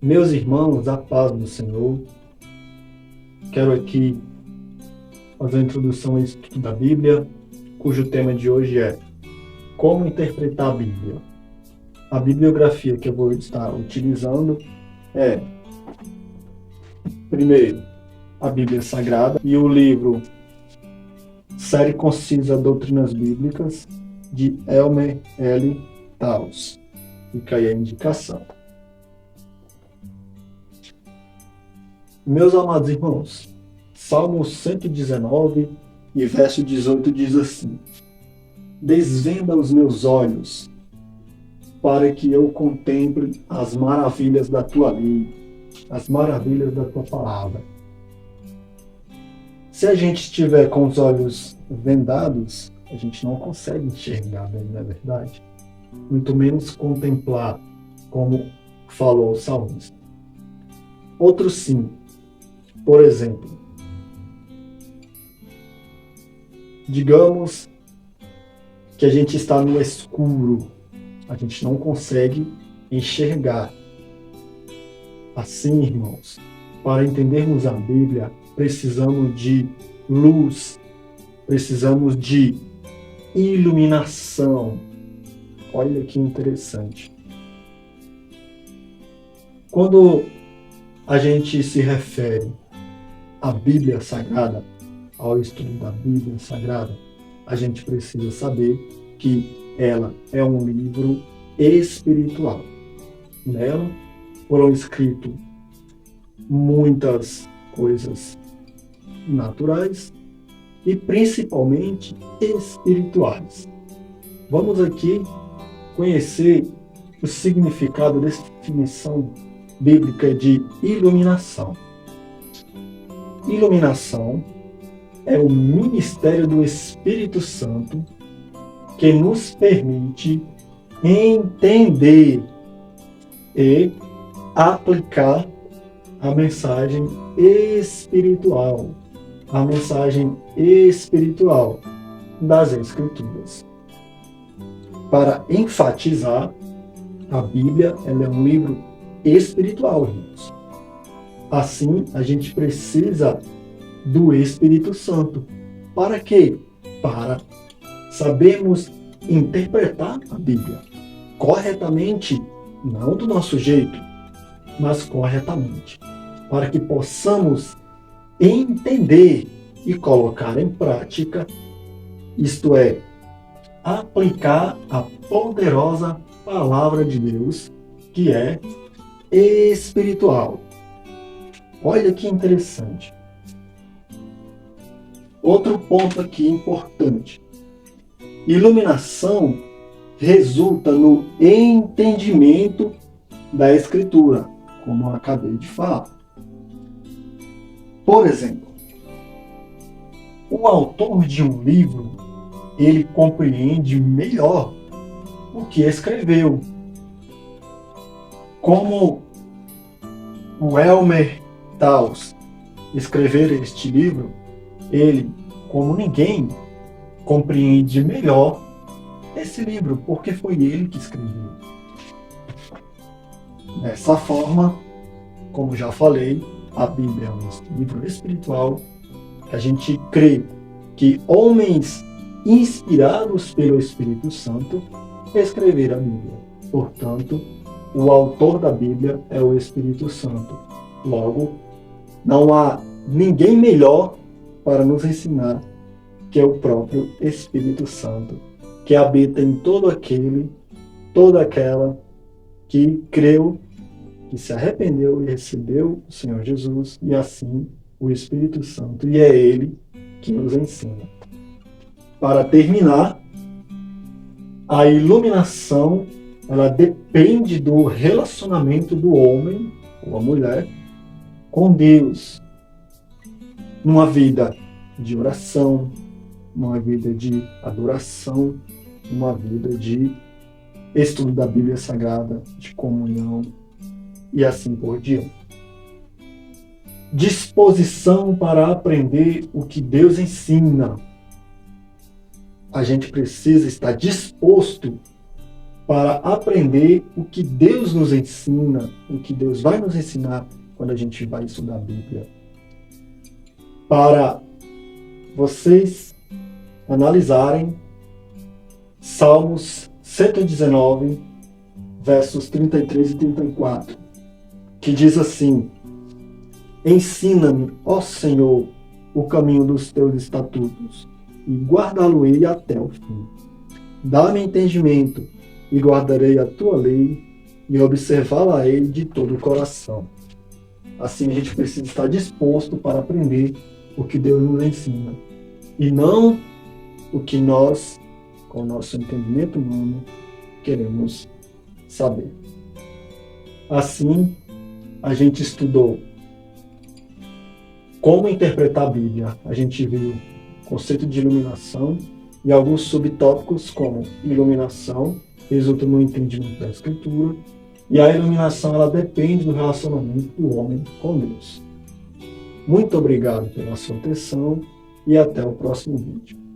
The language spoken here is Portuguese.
Meus irmãos, a paz do Senhor. Quero aqui fazer a introdução ao estudo da Bíblia, cujo tema de hoje é como interpretar a Bíblia. A bibliografia que eu vou estar utilizando é, primeiro, a Bíblia Sagrada e o livro Série Concisa Doutrinas Bíblicas, de Elmer L. Taus. Fica aí a indicação. Meus amados irmãos, Salmo 119 e verso 18 diz assim: desvenda os meus olhos, para que eu contemple as maravilhas da tua lei, as maravilhas da tua palavra. Se a gente estiver com os olhos vendados, a gente não consegue enxergar bem, não é verdade? Muito menos contemplar, como falou o salmista. Outro sim. Por exemplo, digamos que a gente está no escuro, a gente não consegue enxergar. Assim, irmãos, para entendermos a Bíblia, precisamos de luz, precisamos de iluminação. Olha que interessante. Quando a gente se refere à Bíblia Sagrada, ao estudo da Bíblia Sagrada, a gente precisa saber que ela é um livro espiritual. Nela foram escritas muitas coisas naturais e principalmente espirituais. Vamos aqui conhecer o significado dessa definição bíblica de iluminação. Iluminação é o ministério do Espírito Santo que nos permite entender e aplicar a mensagem espiritual, das Escrituras. Para enfatizar, a Bíblia ela é um livro espiritual, irmãos. Assim, a gente precisa do Espírito Santo. Para quê? Para sabermos interpretar a Bíblia corretamente, não do nosso jeito, mas corretamente, para que possamos entender e colocar em prática, isto é, aplicar a poderosa palavra de Deus, que é espiritual. Olha que interessante. Outro ponto aqui importante. Iluminação resulta no entendimento da Escritura, como eu acabei de falar. Por exemplo, o autor de um livro, ele compreende melhor o que escreveu. Como o Elmer Taus escrever este livro, ele, como ninguém, compreende melhor esse livro, porque foi ele que escreveu. Dessa forma, como já falei, a Bíblia é um livro espiritual. A gente crê que homens inspirados pelo Espírito Santo escreveram a Bíblia. Portanto, o autor da Bíblia é o Espírito Santo. Logo, não há ninguém melhor para nos ensinar que é o próprio Espírito Santo, que habita em todo aquele, toda aquela que creu, que se arrependeu e recebeu o Senhor Jesus, e assim o Espírito Santo, e é Ele que nos ensina. Para terminar, a iluminação, ela depende do relacionamento do homem ou a mulher com Deus, numa vida de oração, numa vida de adoração, numa vida de estudo da Bíblia Sagrada, de comunhão e assim por diante. Disposição para aprender o que Deus ensina. A gente precisa estar disposto para aprender o que Deus nos ensina, o que Deus vai nos ensinar quando a gente vai estudar a Bíblia. Para vocês analisarem Salmos 119, versos 33 e 34, que diz assim: Ensina-me, ó Senhor, o caminho dos teus estatutos, e guardá-lo-ei até o fim. Dá-me entendimento, e guardarei a tua lei, e observá-la-ei de todo o coração. Assim a gente precisa estar disposto para aprender o que Deus nos ensina, e não o que nós, com o nosso entendimento humano, queremos saber. Assim, a gente estudou como interpretar a Bíblia. A gente viu o conceito de iluminação e alguns subtópicos como iluminação resulta no entendimento da Escritura, e a iluminação ela depende do relacionamento do homem com Deus. Muito obrigado pela sua atenção e até o próximo vídeo.